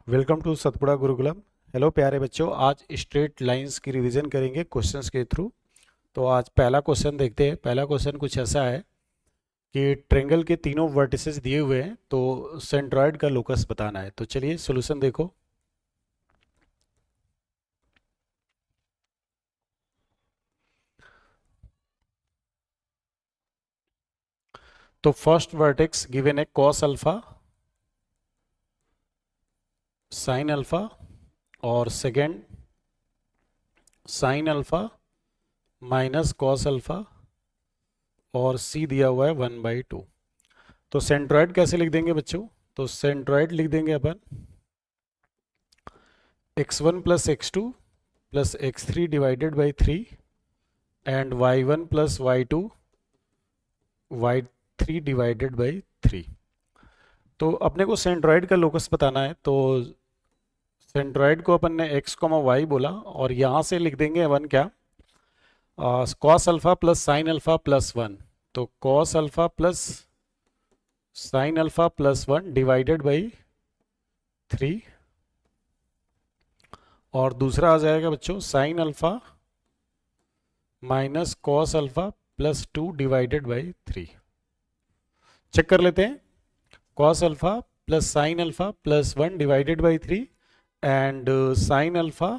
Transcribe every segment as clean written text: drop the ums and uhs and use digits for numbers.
Welcome to Satpura Gurukulam. Hello प्यारे बच्चों, आज स्ट्रेट लाइंस की रिवीजन करेंगे क्वेश्चंस के थ्रू। तो आज पहला क्वेश्चन देखते हैं। पहला क्वेश्चन कुछ ऐसा है कि ट्रेंगल के तीनों वर्टिसेस दिए हुए हैं, तो सेंट्रॉइड का लोकस बताना है। तो चलिए सॉल्यूशन देखो। तो फर्स्ट वर्टेक्स गिवन है कॉस अल्फा, साइन अल्फा, और second sign alpha minus cos alpha, और सी दिया हुआ है 1/2। तो सेंट्रॉइड कैसे लिख देंगे बच्चों? तो सेंट्रॉइड लिख देंगे अपन x1 plus x2 plus x3 divided by 3 and y1 plus y2 y3 divided by 3। तो अपने को सेंट्रॉइड का लोकस बताना है। तो सेंट्रॉइड को अपन ने x, y बोला, और यहाँ से लिख देंगे वन क्या, cos alpha plus sine alpha plus 1। तो cos alpha plus sine alpha plus 1 divided by 3, और दूसरा आ जाएगा बच्चों sine alpha minus cos alpha plus 2 divided by 3। Check कर लेते हैं। Cos alpha plus sine alpha plus 1 divided by 3 and sine alpha,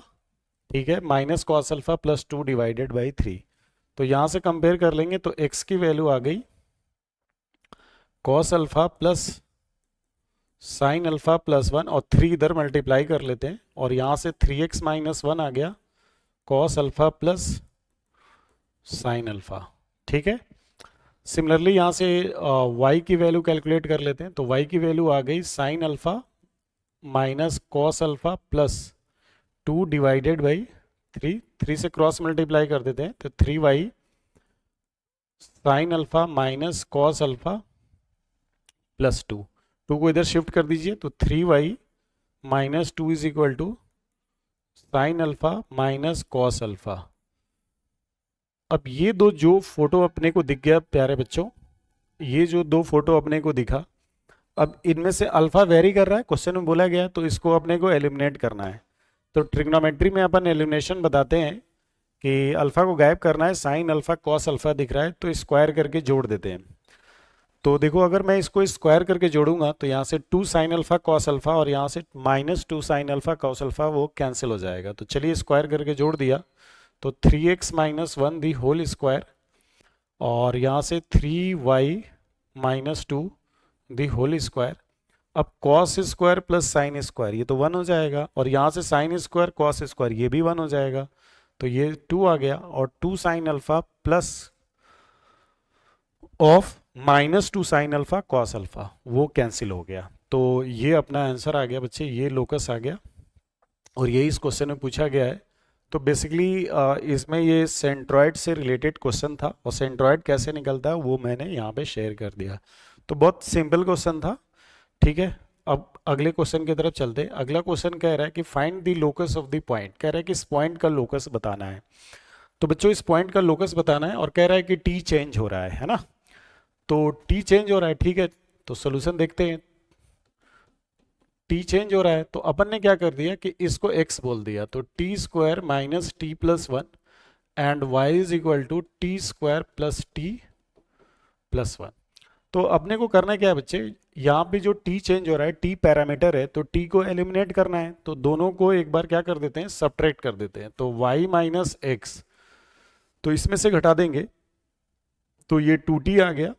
ठीक है, minus cos alpha plus 2 divided by 3। तो यहाँ से कंपेयर कर लेंगे तो x की वैल्यू आ गई cos alpha plus sine alpha plus 1, और 3 इधर मल्टीप्लाई कर लेते हैं, और यहाँ से 3x माइनस 1 आ गया cos alpha plus sine alpha. ठीक है। सिमिलरली यहाँ से y की वैल्यू कैलकुलेट कर लेते हैं। तो y की वैल्यू आ गई sign alpha minus cos alpha plus 2 divided by 3। 3 से क्रॉस मल्टीप्लाई कर देते हैं, तो 3y sine alpha minus cos alpha plus 2। 2 को इधर शिफ्ट कर दीजिए, तो 3y minus 2 is equal to sine alpha minus cos alpha. अब ये दो जो फोटो अपने को दिख गया प्यारे बच्चों, ये जो दो फोटो अपने को दिखा, अब इनमें से अल्फा वेरी कर रहा है, क्वेश्चन में बोला गया है, तो इसको अपने को एलिमिनेट करना है। तो ट्रिग्नोमेट्री में अपन एलिमिनेशन बताते हैं कि अल्फा को गायब करना है। साइन अल्फा कॉस अल्फा दिख रहा है, तो स्क्वायर करके जोड़ देते हैं। तो देखो, अगर मैं इसको स्क्वायर करके जोड़ूंगा तो यहाँ से 2 साइन अल्फा कॉस अल्फा और यहाँ से -2 साइन अल्फा कॉस अल्फा वो कैंसिल हो जाएगा। तो चलिए स्क्वायर करके जोड़ दिया, तो 3x माइनस 1 दी होल स्क्वायर, और यहाँ से 3y minus 2 the whole square. अब cos square plus sine square ये तो 1 हो जाएगा, और यहाँ से साइन स्क्वायर कॉस स्क्वायर ये भी 1 हो जाएगा। तो ये 2 आ गया, और 2 sign alpha plus of -2 sine alpha cos alpha वो कैंसिल हो गया। तो ये अपना आंसर आ गया बच्चे, ये लोकस आ गया, और यही इस क्वेश्चन में पूछा गया है। तो बेसिकली इसमें ये सेंट्रॉइड से रिलेटेड क्वेश्चन था, और सेंट्रॉइड कैसे निकलता है वो मैंने यहाँ पे शेयर कर दिया। तो बहुत सिंपल क्वेश्चन था। ठीक है। अब अगले क्वेश्चन की तरफ चलते हैं। अगला क्वेश्चन कह रहा है कि find the locus of the point. कह रहा है कि इस पॉइंट का लोकस बताना है। तो बच्चों इस पॉइंट का लोकस बताना है, और कह रहा है कि टी चेंज हो रहा है ना। तो टी चेंज हो रहा है, ठीक है। तो सोल्यूशन देखते हैं। टी चेंज हो रहा है, तो अपन ने क्या कर दिया कि इसको x बोल दिया, तो T square minus T plus 1 and y is equal to T square plus T plus 1। तो अपने को करना क्या है बच्चे, यहाँ पे जो t चेंज हो रहा है, t पैरामीटर है, तो t को एलिमिनेट करना है। तो दोनों को एक बार क्या कर देते हैं, सब्ट्रैक्ट कर देते हैं। तो y माइनस एक्स, तो इसमें से घटा देंगे, तो ये 2t आ गया,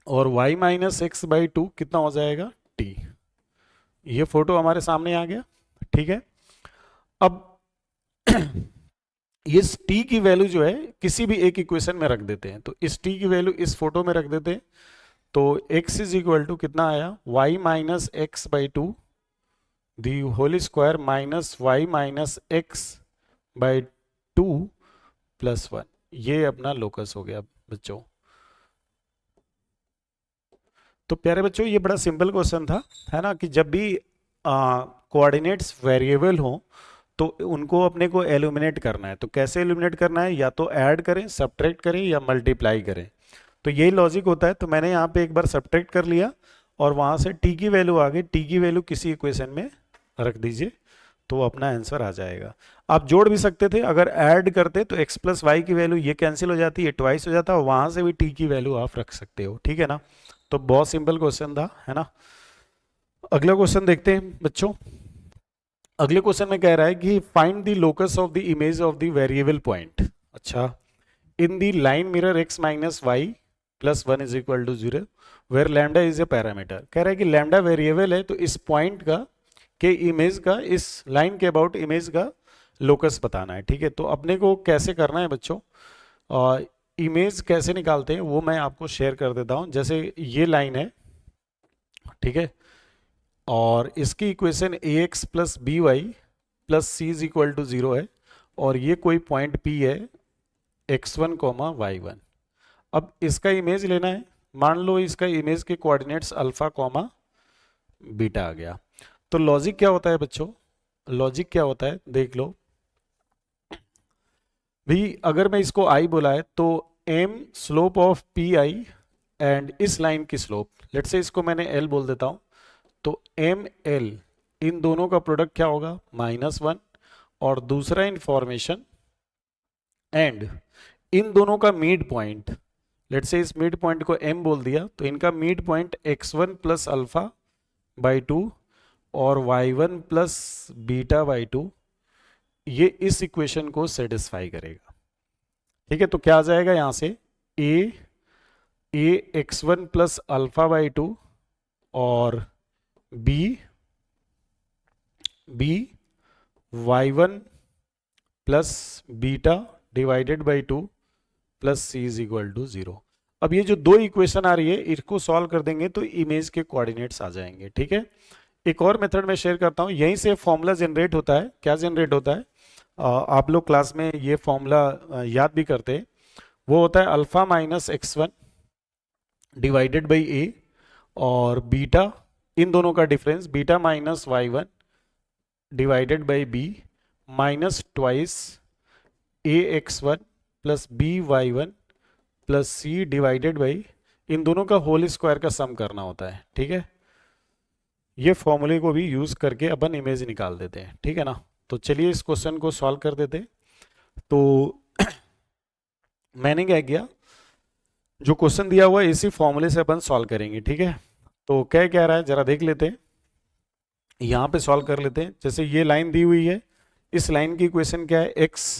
और y माइनस एक्स बाई 2 कितना हो जाएगा, t। ये फोटो हमारे सामने आ गया। ठीक है। अब इस t की वैल्यू जो है किसी भी एक इक्वेशन में रख देते हैं। तो इस t की वैल्यू इस फोटो में रख देते हैं। तो x इज इक्वल टू कितना आया, y minus X by 2 the whole square minus Y minus X by 2 plus 1। ये अपना लोकस हो गया बच्चों। तो प्यारे बच्चों ये बड़ा सिंपल क्वेश्चन था, है ना, कि जब भी कोऑर्डिनेट्स वेरिएबल हो तो उनको अपने को एलिमिनेट करना है। तो कैसे एलिमिनेट करना है, या तो ऐड करें, सब्ट्रैक्ट करें, या मल्टीप्लाई करें। तो यही लॉजिक होता है। तो मैंने यहाँ पे एक बार सब्ट्रैक्ट कर लिया, और वहाँ से t की वैल्यू आ गई, t की वैल्यू किसी इक्वेशन में रख दीजिए तो अपना आंसर आ जाएगा। आप जोड़ भी सकते थे, अगर ऐड करते तो x प्लस वाई की वैल्यू ये कैंसिल हो जाती है, ट्वाइस हो जाता है, वहां से भी t की वैल्यू आप रख सकते हो, ठीक है ना। तो बहुत सिंपल क्वेश्चन था, है ना। अगला क्वेश्चन देखते हैं बच्चों। अगले क्वेश्चन में कह रहा है कि find the locus of the image of the variable point. अच्छा, in the line mirror x minus Y plus one is equal to zero where lambda is a parameter. कह रहा है कि लैम्डा वेरिएबल है, तो इस पॉइंट का के इमेज का, इस लाइन के अबाउट इमेज का लोकस बताना है, ठीक है। तो अपने को कैसे करना है बच्चों, इमेज कैसे निकालते हैं वो मैं आपको शेयर कर देता हूं। जैसे ये लाइन है, ठीक है, और इसकी equation A X plus B Y plus C is equal to zero है, और ये कोई पॉइंट पी है x1 कॉमा y1। अब इसका इमेज लेना है, मान लो इसका इमेज के कोऑर्डिनेट्स अल्फा कॉमा बीटा आ गया। तो लॉजिक क्या होता है बच्चों, लॉजिक क्या होता है देख लो भी। अगर मैं इसको i बोला है तो m slope of P I and इस लाइन की स्लोप, लेट से इसको मैंने l बोल देता हूं, तो एम एल इन दोनों का प्रोडक्ट क्या होगा -1, और दूसरा इंफॉर्मेशन एंड इन दोनों का मिड पॉइंट, लेट से इस मिड पॉइंट को m बोल दिया, तो इनका mid point x1 plus alpha by 2 और y1 प्लस बीटा बाई 2, ये इस इक्वेशन को सेटिस्फाई करेगा, ठीक है। तो क्या आ जाएगा यहां से a x1 plus alpha by 2 और b y1 plus beta divided by 2 plus C is equal to 0। अब ये जो दो इक्वेशन आ रही है इसको सॉल्व कर देंगे तो इमेज के कोऑर्डिनेट्स आ जाएंगे, ठीक है। एक और मेथड मैं शेयर करता हूं, यहीं से फॉर्मूला जनरेट होता है। क्या जनरेट होता है, आप लोग क्लास में ये फॉर्मूला याद भी करते हैं, वो होता है alpha minus x1 divided by a और बीटा, इन दोनों का difference beta minus y1 divided by b minus twice ax1 plus by1 plus c divided by, इन दोनों का होल स्क्वायर का सम करना होता है, ठीक है। ये फॉर्मूले को भी यूज करके अपन इमेज निकाल देते हैं, ठीक है ना। तो चलिए इस क्वेश्चन को सॉल्व कर देते हैं। तो मैंने क्या किया, जो क्वेश्चन दिया हुआ है इसी फॉर्मूले से अपन सॉल्व करेंगे, ठीक है। तो क्या कह रहा है जरा देख लेते हैं, यहां पे सॉल्व कर लेते हैं। जैसे ये लाइन दी हुई है, इस लाइन की इक्वेशन क्या है, x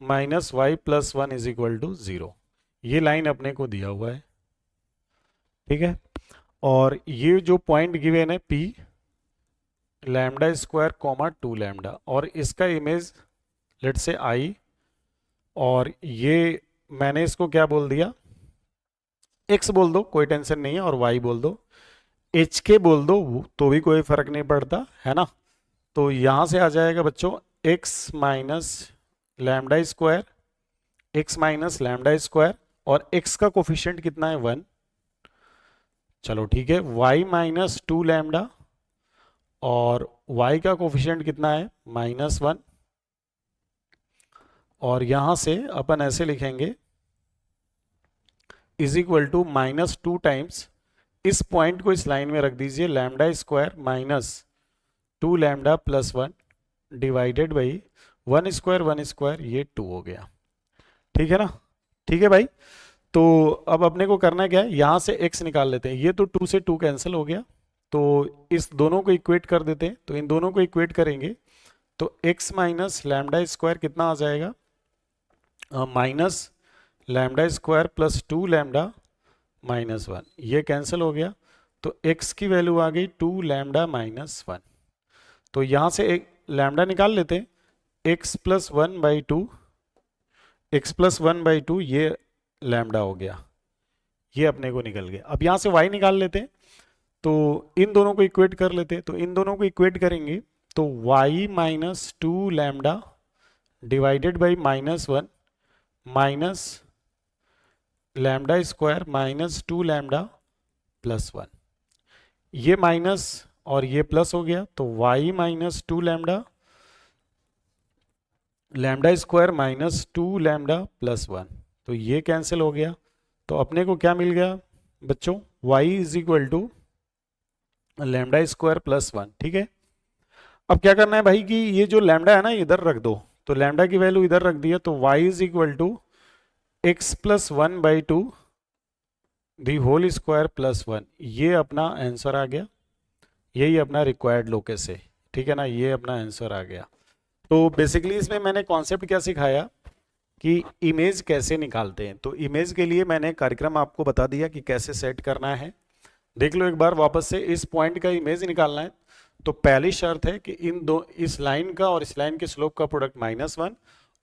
minus Y plus one is equal to 0। ये लाइन अपने को दिया हुआ है, ठीक है। और ये जो पॉइंट गिवन है P lambda square comma 2 lambda, और इसका इमेज लेट से I, और ये मैंने इसको क्या बोल दिया, x बोल दो कोई टेंशन नहीं है, और y बोल दो, HK बोल दो तो भी कोई फर्क नहीं पड़ता, है ना। तो यहां से आ जाएगा बच्चों x minus lambda square, x minus lambda square, और x का कोफिशिएंट कितना है 1, चलो ठीक है, y माइनस 2 लैम्डा, और y का कोफिशिएंट कितना है -1, और यहां से अपन ऐसे लिखेंगे इज इक्वल टू -2 टाइम्स, इस पॉइंट को इस लाइन में रख दीजिए, lambda square minus 2 lambda plus 1 divided by 1 square, ये 2 हो गया, ठीक है ना। ठीक है भाई, तो अब अपने को करना क्या है, यहां से x निकाल लेते हैं। ये तो 2 से 2 कैंसिल हो गया, तो इस दोनों को इक्वेट कर देते हैं। तो इन दोनों को इक्वेट करेंगे तो x माइनस लैम्डा स्क्वायर कितना आ जाएगा, minus lambda square plus 2 lambda minus 1, ये कैंसिल हो गया। तो x की वैल्यू आ गई 2 लैम्डा माइनस 1। तो यहां से एक लैम्डा निकाल लेते हैं, x plus 1 by 2, x plus 1 by 2, ये लैम्डा हो गया, ये अपने को निकल गया। अब यहां से y निकाल लेते हैं, तो इन दोनों को इक्वेट कर लेते हैं। तो इन दोनों को इक्वेट करेंगे तो y minus 2 lambda divided by -1 minus lambda square minus 2 lambda plus 1, ये माइनस और ये प्लस हो गया, तो y minus 2 lambda lambda square minus 2 lambda plus 1, तो ये कैंसिल हो गया। तो अपने को क्या मिल गया बच्चों, y is equal to lambda square plus 1, ठीक है। अब क्या करना है भाई कि ये जो लैम्डा है ना इधर रख दो, तो लैम्डा की वैल्यू इधर रख दिया, तो y is equal to X plus one by two the whole square plus one, ये अपना आंसर आ गया, यही अपना रिक्वायर्ड लोकस है। ठीक है ना, ये अपना आंसर आ गया। तो बेसिकली इसमें मैंने कॉन्सेप्ट क्या सिखाया कि इमेज कैसे निकालते हैं। तो इमेज के लिए मैंने कार्यक्रम आपको बता दिया कि कैसे सेट करना है। देख लो एक बार वापस से, इस पॉइंट का इमेज निकालना है तो पहली शर्त है कि इस लाइन का और इस लाइन के स्लोप का प्रोडक्ट -1,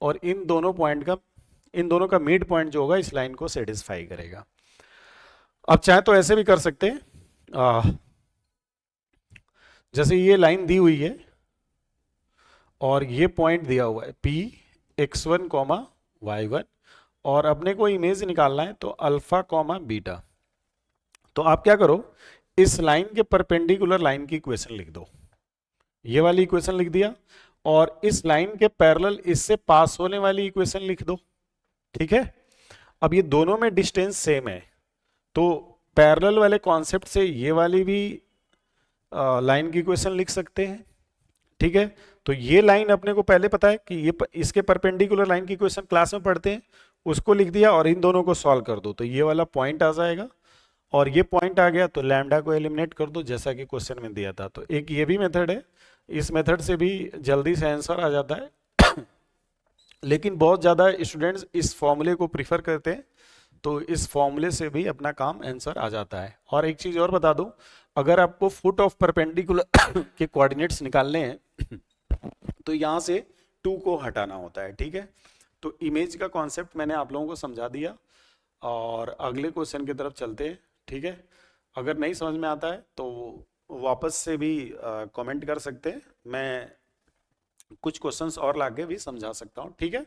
और इन दोनों का मिड पॉइंट जो होगा इस लाइन को सेटिस्फाई करेगा। अब चाहे तो ऐसे भी कर सकते हैं, जैसे ये लाइन दी हुई है और ये पॉइंट दिया हुआ है P x1 y1, और अपने को इमेज निकालना है तो अल्फा बीटा। तो आप क्या करो, इस लाइन के परपेंडिकुलर लाइन की इक्वेशन लिख दो, ये वाली इक्वेशन लिख दिया, और इस लाइन के पैरेलल इससे पास होने वाली इक्वेशन लिख दो। ठीक है, अब ये दोनों में डिस्टेंस सेम है, तो पैरेलल वाले कॉन्सेप्ट से ये वाली भी लाइन की इक्वेशन लिख सकते हैं। ठीक है, तो ये लाइन अपने को पहले पता है कि ये इसके परपेंडिकुलर लाइन की इक्वेशन क्लास में पढ़ते हैं, उसको लिख दिया और इन दोनों को सॉल्व कर दो, तो ये वाला पॉइंट आ जाएगा, और ये पॉइंट आ गया तो लैम्डा को एलिमिनेट कर दो जैसा कि क्वेश्चन में दिया था। तो एक ये भी मेथड है, इस मेथड से भी जल्दी से आंसर आ जाता है लेकिन बहुत ज़्यादा स्टूडेंट्स इस फॉर्मूले को प्रीफर करते हैं, तो इस फॉर्मूले से भी अपना काम आंसर आ जाता है। और एक चीज़ और बता दूं, अगर आपको फुट ऑफ परपेंडिकुलर के कोऑर्डिनेट्स निकालने हैं तो यहाँ से 2 को हटाना होता है। ठीक है, तो इमेज का कॉन्सेप्ट मैंने आप लोगों को समझा दिया, और अगले क्वेश्चन की तरफ चलते हैं। ठीक है, अगर नहीं समझ में आता है तो वापस से भी कमेंट कर सकते हैं, मैं कुछ क्वेश्चंस और लाके भी समझा सकता हूँ। ठीक है,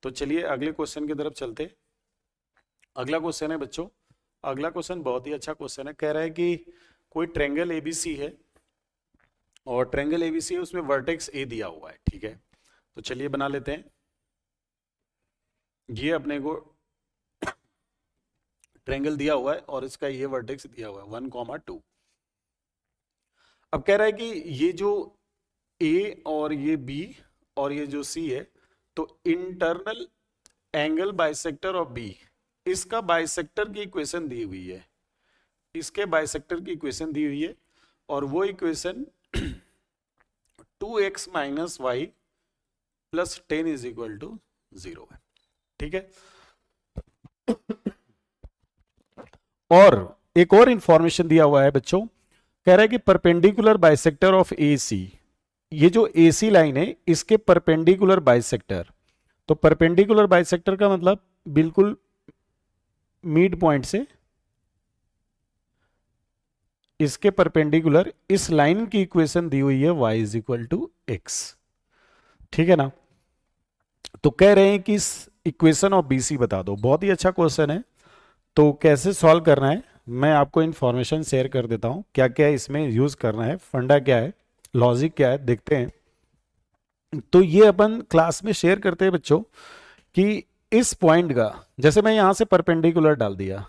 तो चलिए अगले क्वेश्चन की तरफ चलते हैं। अगला क्वेश्चन है बच्चों, अगला क्वेश्चन बहुत ही अच्छा क्वेश्चन है। कह रहा है कि कोई ट्रेंगल एबीसी है, और ट्रेंगल एबीसी है उसमें वर्टेक्स ए दिया हुआ है। ठीक है, तो चलिए बना लेते हैं। ये अपने को ट्रेंगल दिया हुआ है और इसका ये वर्टेक्स दिया हुआ है 1, 2। अब कह रहा है कि ये जो ए और ये बी और ये जो सी है, तो internal angle bisector of B, इसका बाइसेक्टर की इक्वेशन दी हुई है, इसके बाइसेक्टर की इक्वेशन दी हुई है, और वो equation 2x minus Y plus 10 is equal to 0 है। ठीक है, और एक और इंफॉर्मेशन दिया हुआ है बच्चों, कह रहा है कि परपेंडिकुलर बाइसेक्टर ऑफ ए सी, ये जो ए सी लाइन है इसके परपेंडिकुलर बाइसेक्टर, तो परपेंडिकुलर बाइसेक्टर का मतलब बिल्कुल मिड पॉइंट से इसके परपेंडिकुलर इस लाइन की इक्वेशन दी हुई है y is equal to X. ठीक है ना, तो कह रहे हैं कि इस इक्वेशन ऑफ बीसी बता दो। बहुत ही अच्छा क्वेश्चन है, तो कैसे सॉल्व करना है मैं आपको इन्फॉर्मेशन शेयर कर देता हूं, क्या क्या इसमें यूज करना है, फंडा क्या है, लॉजिक क्या है, देखते हैं। तो ये अपन क्लास में शेयर करते हैं बच्चों कि इस पॉइंट का, जैसे मैं यहां से परपेंडिकुलर डाल दिया,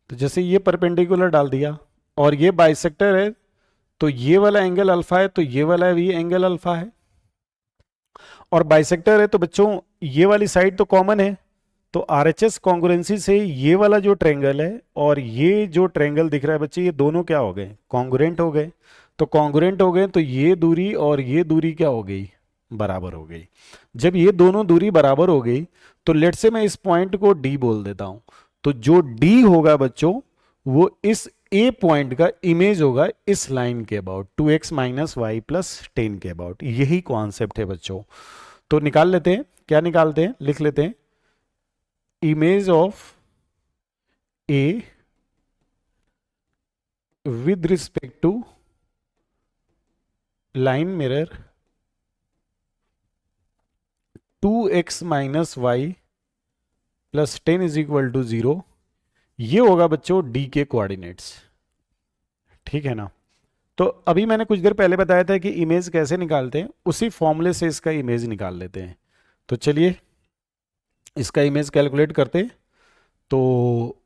तो जैसे ये परपेंडिकुलर डाल दिया और ये बाइसेक्टर है, तो ये वाला एंगल अल्फा है, तो ये वाला भी एंगल अल्फा है, और बाइसेक्टर है तो बच्चों ये वाली साइड तो कॉमन है, तो आरएचएस कॉन्ग्रुएंसी से ये वाला जो ट्रेंगल है और ये जो ट्रेंगल दिख रहा है बच्चे, ये दोनों क्या हो गए, कॉन्ग्रुएंट हो गए। तो कॉन्ग्रुएंट हो गए तो ये दूरी और ये दूरी क्या हो गई, बराबर हो गई। जब ये दोनों दूरी बराबर हो गई तो लेट से मैं इस पॉइंट को डी बोल देता हूं, तो जो डी होगा बच्चों वो इस ए पॉइंट का इमेज होगा इस लाइन के about 2x minus Y plus 10 के अबाउट। यही कॉन्सेप्ट है बच्चों, तो निकाल लेते हैं, क्या निकालते हैं, लिख लेते हैं, image of A with respect to line mirror 2x minus Y plus 10 is equal to 0, ये होगा बच्चों डी के कोऑर्डिनेट्स। ठीक है ना, तो अभी मैंने कुछ देर पहले बताया था कि इमेज कैसे निकालते हैं, उसी फॉर्मूले से इसका इमेज निकाल लेते हैं। तो चलिए इसका इमेज कैलकुलेट करते हैं। तो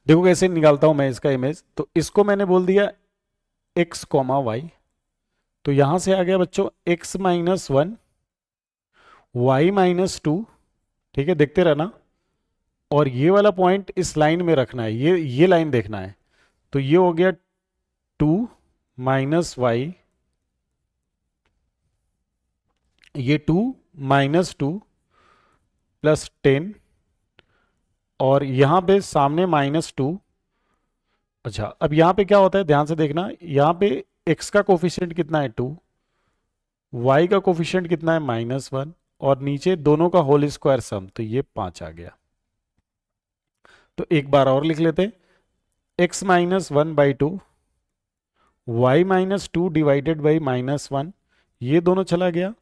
देखो कैसे निकालता हूं मैं इसका इमेज, तो इसको मैंने बोल दिया एक्स कॉमा वाई, तो यहां से आ गया बच्चों X minus one, Y minus two, ठीक है, देखते रहना। और ये वाला पॉइंट इस लाइन में रखना है, ये लाइन देखना है। तो ये हो गया टू माइनस वाई, ये टू माइनस टू प्लस 10, और यहां पे सामने माइनस टू। अच्छा, अब यहां पे क्या होता है ध्यान से देखना, यहां पे x का कोफिशिएंट कितना है 2, y का कोफिशिएंट कितना है -1, और नीचे दोनों का होल स्क्वायर सम, तो ये 5 आ गया। तो एक बार और लिख लेते हैं, x minus one by two, Y minus two divided by -1, ये दोनों चला गया,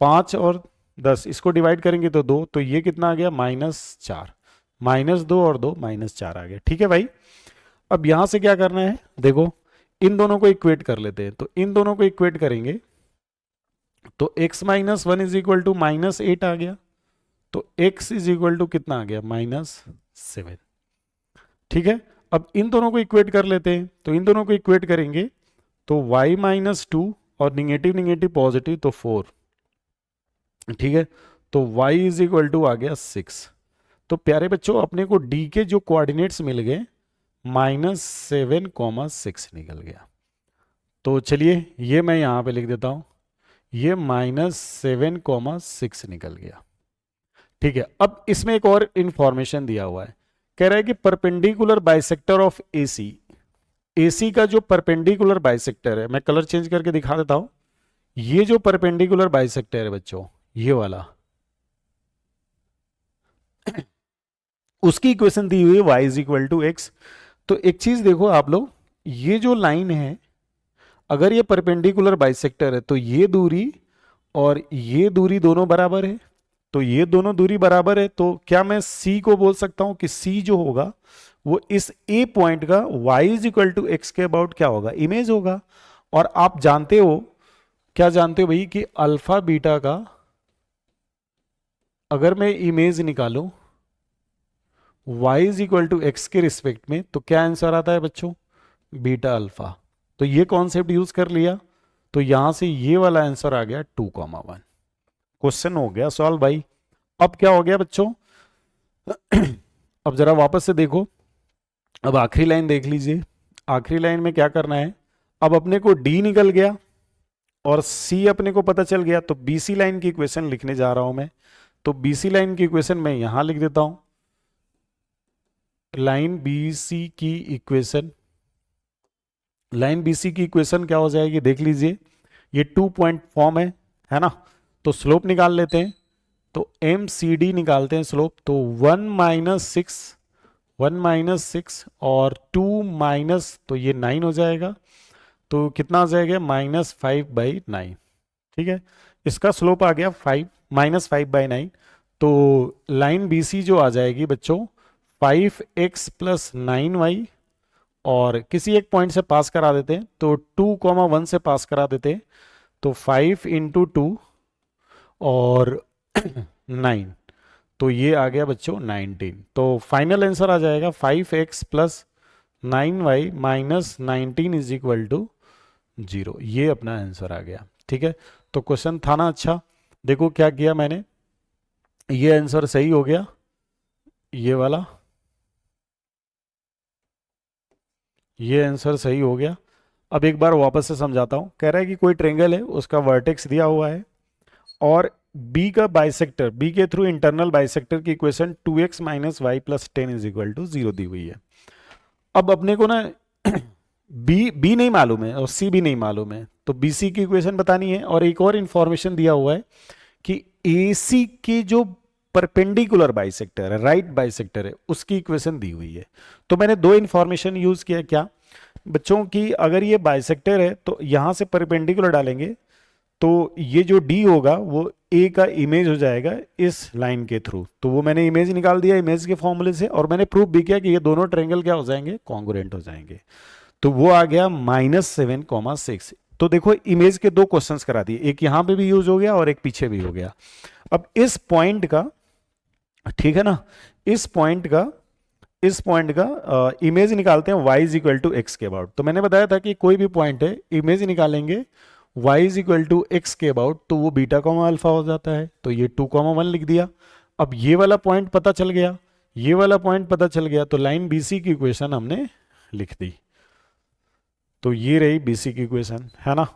5 और 10 इसको डिवाइड करेंगे तो 2, तो ये कितना आ गया -4, -2 और 2 -4 आ गया। ठीक है भाई, अब यहां से क्या करना है, देखो इन दोनों को इक्वेट कर लेते हैं। तो इन दोनों को इक्वेट करेंगे तो x minus one is equal to -8 आ गया, तो x इज इक्वल टू कितना आ गया -7। ठीक है, अब इन दोनों को इक्वेट कर लेते हैं। तो इन दोनों को इक्वेट करेंगे तो y माइनस टू और निगेटिव निगेटिव पॉजिटिव, तो 4। ठीक है, तो y इज इक्वल टू आ गया 6। तो प्यारे बच्चों, अपने को d के जो कोऑर्डिनेट्स मिल गए -7,6 निकल गया। तो चलिए ये मैं यहां पे लिख देता हूं, ये -7,6 निकल गया। ठीक है, अब इसमें एक और इंफॉर्मेशन दिया हुआ है, कह रहा है कि perpendicular bisector of AC, AC का जो परपेंडिकुलर बाइसेक्टर है, मैं कलर चेंज करके दिखा देता हूं। ये जो परपेंडिकुलर बाइसेक्टर है बच्चों, ये वाला, उसकी इक्वेशन दी हुई है y is equal to X. तो एक चीज देखो आप लोग, ये जो लाइन है, अगर ये परपेंडिकुलर बाइसेक्टर है तो ये दूरी और ये दूरी दोनों बराबर है। तो ये दोनों दूरी बराबर है, तो क्या मैं C को बोल सकता हूं कि C जो होगा वो इस A पॉइंट का y is equal to X के अबाउट क्या होगा, इमेज होगा। और आप जानते हो, क्या जानते हो भाई, कि अल्फा बीटा का अगर मैं इमेज निकालूं y is equal to X के रिस्पेक्ट में, तो क्या आंसर आता है बच्चों, बीटा अल्फा। तो ये कॉन्सेप्ट यूज कर लिया, तो यहां से ये वाला आंसर आ गया 2,1। क्वेश्चन हो गया सॉल्व भाई। अब क्या हो गया बच्चों, अब जरा वापस से देखो, अब आखिरी लाइन देख लीजिए। आखिरी लाइन में क्या करना है, अब अपने को D निकल गया और C अपने को पता चल गया, तो BC लाइन की इक्वेशन लिखने जा रहा हूं मैं। तो BC लाइन की इक्वेशन मैं यहां लिख देता हूं, लाइन BC की इक्वेशन, लाइन BC की इक्वेशन क्या हो जाएगी देख लीजिए, ये 2 पॉइंट फॉर्म है ना। तो स्लोप निकाल लेते हैं, तो MCD निकालते हैं स्लोप, तो 1 माइनस सिक्स और 2 माइनस, तो ये 9 हो जाएगा। तो कितना आ जाएगा -5/9। ठीक है, इसका स्लोप आ गया 5 -5/9। तो लाइन BC जो आ जाएगी बच्चों 5x + 9y, और किसी एक पॉइंट से पास करा देते हैं, तो 2,1 से पास करा देते हैं, तो 5 × 2 और 9, तो ये आ गया बच्चों 19। तो फाइनल आंसर आ जाएगा 5x + 9y - 19 is equal to 0। ये अपना आंसर आ गया। ठीक है, तो क्वेश्चन था ना अच्छा, देखो क्या किया मैंने, ये आंसर सही हो गया, ये वाला, ये आंसर सही हो गया। अब एक बार वापस से समझाता हूं, कह रहा है कि कोई ट्रेंगल है, उसका वर्टेक्स दिया हुआ है, और B का बाइसेक्टर, B के थ्रू इंटरनल बाइसेक्टर की equation 2x - y + 10 is equal to 0 दी हुई है। अब अपने को ना B नहीं मालूम है और C भी नहीं मालूम है, तो BC की इक्वेशन बतानी है। और एक और इंफॉर्मेशन दिया हुआ है कि AC की जो परपेंडिकुलर बाइसेक्टर है, राइट बाइसेक्टर है, उसकी इक्वेशन दी हुई है। तो मैंने दो इंफॉर्मेशन यूज किया, क्या बच्चों की, अगर ये बाइसेक्टर है तो यहां से परपेंडिकुलर डालेंगे, तो ये जो D होगा वो A का इमेज हो जाएगा इस लाइन के थ्रू। तो वो मैंने इमेज निकाल दिया इमेज के फॉर्मूले से, और मैंने प्रूफ भी किया कि ये दोनों ट्रायंगल क्या हो जाएंगे, कॉन्ग्रुएंट हो जाएंगे। तो वो आ गया -7,6। तो देखो इमेज के दो क्वेश्चंस करा दिए, एक यहां पे भी यूज हो गया और एक पीछे भी हो गया। अब इस पॉइंट का, ठीक है ना, इस पॉइंट का इस पॉइंट का इमेज निकालते हैं y is equal to X के अबाउट। तो मैंने बताया था कि कोई भी पॉइंट है, इमेज निकालेंगे y is equal to X के अबाउट, तो वो बीटा कॉमा अल्फा हो जाता है। तो ये 2,1 लिख दिया। अब ये वाला पॉइंट पता चल गया, ये वाला पॉइंट पता चल गया, तो लाइन BC की इक्वेशन हमने लिख दी। तो ये रही BC की इक्वेशन, है ना।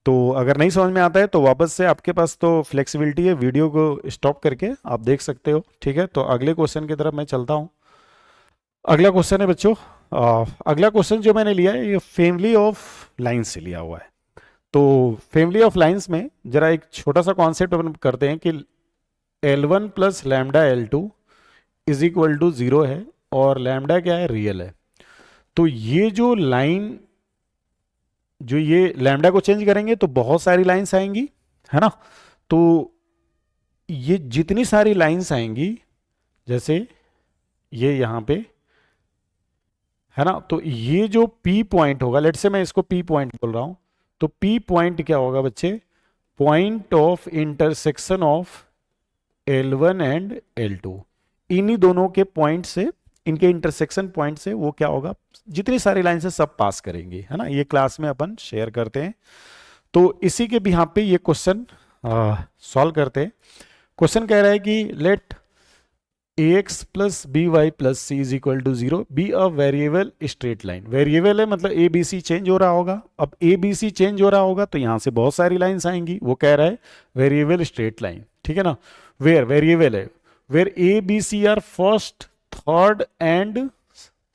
तो अगर नहीं समझ में आता है तो वापस से आपके पास तो फ्लेक्सिबिलिटी है, वीडियो को स्टॉप करके आप देख सकते हो, ठीक है। तो अगले क्वेश्चन की तरफ मैं चलता हूँ। अगला क्वेश्चन है बच्चों, अगला क्वेश्चन जो मैंने लिया है ये फैमिली ऑफ लाइंस से लिया हुआ है। तो फैमिली ऑफ लाइंस में जरा एक छोटा सा कॉन्सेप्ट अपन करते हैं कि L1 plus lambda L2 is equal to 0 है, और लैम्डा क्या है, रियल है। तो ये जो लाइन, जो ये लैम्डा को चेंज करेंगे तो बहुत सारी लाइंस आएंगी, है ना। तो ये जितनी सारी लाइंस आएंगी, जैसे ये यहां पे, है ना, तो ये जो P पॉइंट होगा, लेट से मैं इसको P पॉइंट बोल रहा हूं, तो P पॉइंट क्या होगा बच्चे, point of intersection of L1 and L2। इन्हीं दोनों के पॉइंट से, इनके इंटरसेक्शन पॉइंट से वो क्या होगा, जितनी सारी लाइन से सब पास करेंगी, है ना। ये क्लास में अपन शेयर करते हैं। तो इसी के भी यहाँ पे ये क्वेश्चन सॉल्व करते हैं। क्वेश्चन कह रहा है कि let ax plus B Y plus C is equal to 0 be a variable straight line. Variable है मतलब ए बी सी चेंज हो रहा होगा। अब ए बी सी चेंज हो रहा होगा तो यहां से बहुत सारी लाइंस आएंगी। वो कह रहा है वेरिएबल स्ट्रेट लाइन, ठीक है ना। वेयर वेरिएबल है, where A B C are first third and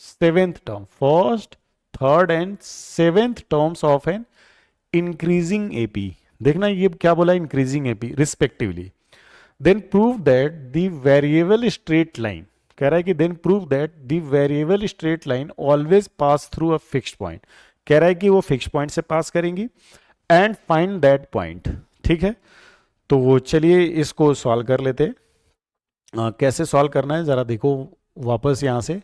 seventh term, first third and seventh terms of an increasing AP. देखना ये क्या बोला, increasing AP respectively. Then prove that the variable straight line, कह रहा है कि then prove that the variable straight line always pass through a fixed point. कह रहा है कि वो फिक्स्ड पॉइंट से पास करेंगी, एंड फाइंड दैट पॉइंट, ठीक है। तो वो चलिए इसको सॉल्व कर लेते हैं। कैसे सॉल्व करना है जरा देखो, वापस यहां से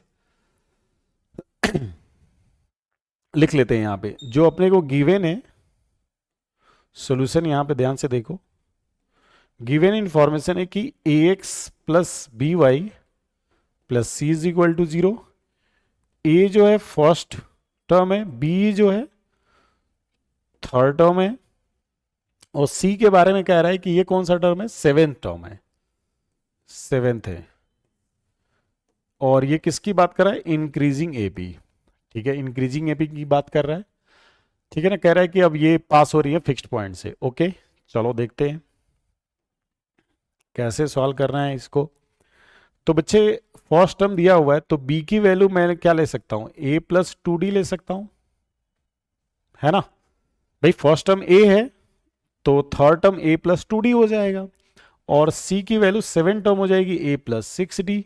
लिख लेते हैं। यहां पे जो अपने को गिवन है सॉल्यूशन, यहां पे ध्यान से देखो। गिवन इंफॉर्मेशन है कि ax plus B Y plus C is equal to 0। A जो है फर्स्ट टर्म है, बी जो है थर्ड टर्म है, और सी के बारे में कह रहा है कि ये कौन सा टर्म है, सेवेंथ टर्म है, सेवेंथ है। और ये किसकी बात कर रहा है, इंक्रीजिंग एपी, ठीक है, इंक्रीजिंग एपी की बात कर रहा है, ठीक है ना। कह रहा है कि अब ये पास हो रही है फिक्स्ड पॉइंट से। ओके चलो देखते हैं कैसे सॉल्व करना है इसको। तो बच्चे फर्स्ट टर्म दिया हुआ है, तो b की वैल्यू मैं क्या ले सकता हूं, a प्लस 2d ले सकता हूं, है ना। भाई फर्स्ट टर्म a है तो third term a plus 2d हो जाएगा, और c की वैल्यू सेवन टर्म हो जाएगी a प्लस 6d,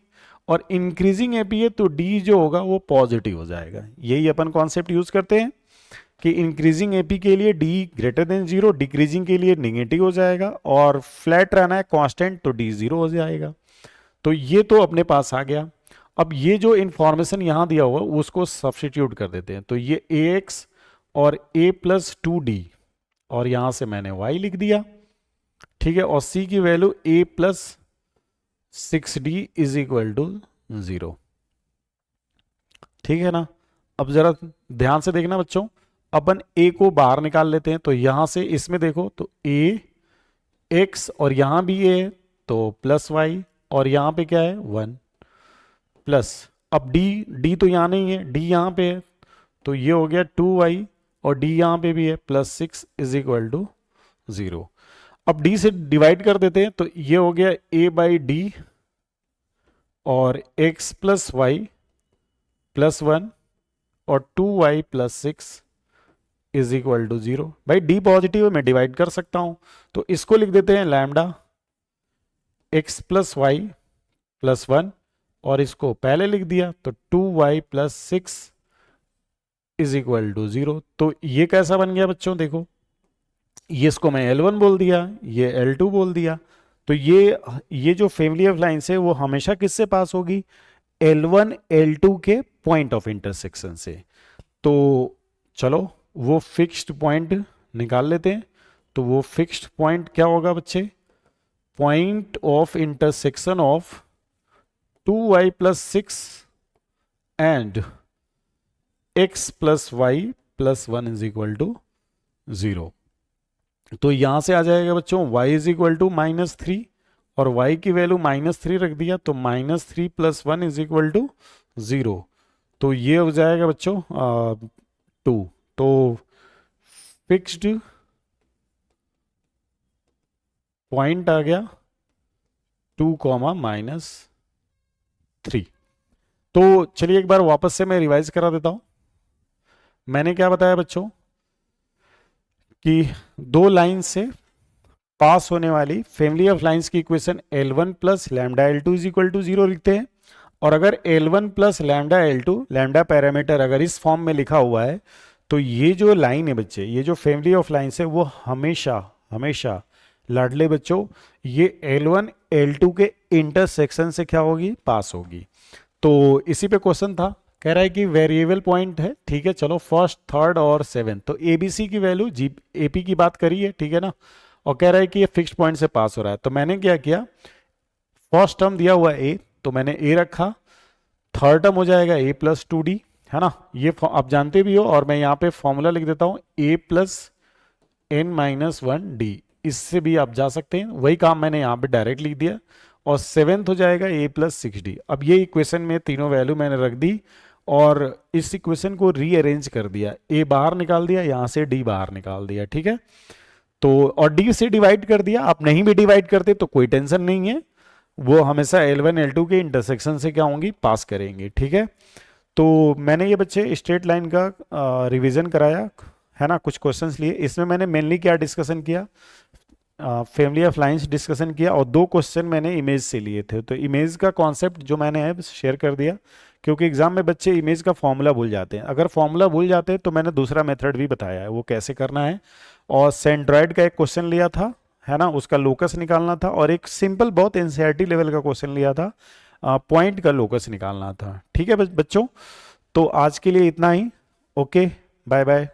और इंक्रीजिंग एपी है तो d जो होगा वो पॉजिटिव हो जाएगा। यही अपन कॉन्सेप्ट यूज करते हैं कि इंक्रीजिंग एपी के लिए d ग्रेटर देन 0, डिक्रीजिंग के लिए निगेटिव हो जाएगा, और फ्लैट रहना है कांस्टेंट तो d 0 हो जाएगा। तो ये तो अपने पास आ गया। अब ये जो इंफॉर्मेशन यहां दिया हुआ उसको सब्स्टिट्यूट कर देते हैं। तो ये ax और a प्लस 2d, और यहां से मैंने y लिख दिया, ठीक है, और c की value a plus 6d is equal to 0, ठीक है ना। अब जरा ध्यान से देखना बच्चों, अपन a को बाहर निकाल लेते हैं। तो यहां से इसमें देखो तो a x, और यहां भी a है तो प्लस y, और यहां पे क्या है 1 प्लस, अब d तो यहां नहीं है, d यहां पे है, तो ये हो गया 2y, और d यहां पे भी है प्लस 6 इज इक्वल टू 0। अब d से डिवाइड कर देते हैं, तो ये हो गया a बाई डी, और x प्लस वाई प्लस 1 और 2y plus 6 is equal to 0। भाई d पॉजिटिव है, मैं डिवाइड कर सकता हूं, तो इसको लिख देते हैं lambda x plus Y plus 1, और इसको पहले लिख दिया तो 2y plus 6 is equal to 0। तो ये कैसा बन गया बच्चों, देखो ये इसको मैं L1 बोल दिया, ये L2 बोल दिया। तो ये जो फैमिली ऑफ लाइंस है वो हमेशा किससे पास होगी, L1 L2 के पॉइंट ऑफ इंटरसेक्शन से। तो चलो वो फिक्स्ड पॉइंट निकाल लेते हैं। तो वो फिक्स्ड पॉइंट क्या होगा बच्चे, point of intersection of 2y plus 6 and x plus Y plus 1 is equal to 0। तो यहां से आ जाएगा बच्चों y इज इक्वल टू -3 और y की वैल्यू -3 रख दिया, तो -3 प्लस 1 इज इक्वल टू 0। तो ये हो जाएगा बच्चों 2। तो फिक्स्ड पॉइंट आ गया 2, -3। तो चलिए एक बार वापस से मैं रिवाइज करा देता हूं। मैंने क्या बताया बच्चों कि दो लाइन से पास होने वाली फैमिली ऑफ लाइंस की equation L1 plus lambda L2 is equal to 0 लिखते हैं। और अगर L1 plus lambda L2 lambda parameter अगर इस फॉर्म में लिखा हुआ है, तो ये जो लाइन है बच्चे, ये जो फैमिली ऑफ लाइंस है वो हमेशा हमेशा लाडले बच्चों ये L1 L2 के इंटरसेक्शन से क्या होगी, पास होगी। तो इसी पे क्वेश्चन था, कह रहा है कि वेरिएबल पॉइंट है, ठीक है, चलो फर्स्ट, थर्ड और सेवेंथ, तो एबीसी की वैल्यू जी एपी की बात करी है, ठीक है ना, और कह रहा है कि ये फिक्स्ड पॉइंट से पास हो रहा है। तो मैंने क्या किया, फर्स्ट टर्म दिया हुआ ए, तो मैंने ए रखा, थर्ड टर्म हो जाएगा ए प्लस 2d, है ना, ये आप जानते भी हो, और मैं यहाँ पे फॉर्मूला लिख देता हूँ ए प्लस n-1d, इससे भी आप जा सकते हैं, वही काम मैंने यहाँ पे डायरेक्ट लिख दिया। और सेवेंथ हो जाएगा a प्लस 6d। अब ये इक्वेशन में तीनों वैल्यू मैंने रख दी और इस इक्वेशन को रीअरेंज कर दिया, a बाहर निकाल दिया, यहाँ से d बाहर निकाल दिया, ठीक है। तो और d से डिवाइड कर दिया, आप नहीं भी डिवाइड करते तो कोई टेंशन नहीं है, वो हमेशा L1 L2 के इंटरसेक्शन से क्या होंगी, पास करेंगे, ठीक है। तो मैंने ये बच्चे स्ट्रेट लाइन का रिवीजन कराया, है ना, कुछ क्वेश्चंस लिए, इसमें मैंने मेनली क्या डिस्कशन किया, फैमिली ऑफ लाइंस डिस्कशन किया, और 2 क्वेश्चन मैंने इमेज से लिए थे। तो इमेज का कॉन्सेप्ट जो मैंने है शेयर कर दिया, क्योंकि एग्जाम में बच्चे इमेज का फॉर्मूला भूल जाते हैं, अगर फॉर्मूला भूल जाते हैं तो मैंने दूसरा मेथड भी बताया है वो कैसे करना है। और सेंट्रॉइड का एक क्वेश्चन लिया था, है ना, उसका लोकस निकालना था, और एक सिंपल बहुत एनसीईआरटी लेवल का क्वेश्चन लिया था, पॉइंट का लोकस निकालना था, ठीक है बच्चों। तो आज के लिए इतना ही, ओके, बाय बाय।